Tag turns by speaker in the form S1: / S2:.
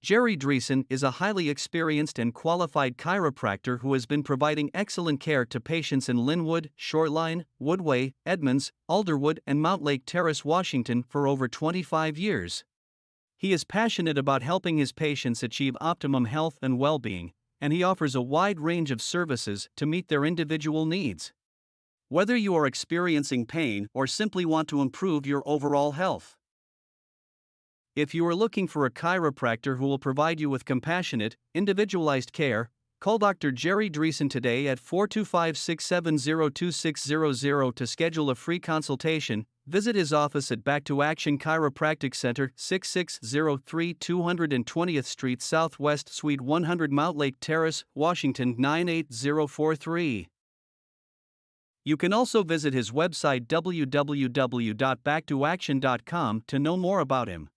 S1: Jerry Dreesen is a highly experienced and qualified chiropractor who has been providing excellent care to patients in Linwood, Shoreline, Woodway, Edmonds, Alderwood, and Mountlake Terrace, Washington for over 25 years. He is passionate about helping his patients achieve optimum health and well-being, and he offers a wide range of services to meet their individual needs. Whether you are experiencing pain or simply want to improve your overall health. If you are looking for a chiropractor who will provide you with compassionate, individualized care, call Dr. Jerry Dreesen today at 425-670-2600 to schedule a free consultation. Visit his office at Back to Action Chiropractic Center, 6603 220th Street Southwest, Suite 100, Mountlake Terrace, Washington 98043. You can also visit his website www.backtoaction.com to know more about him.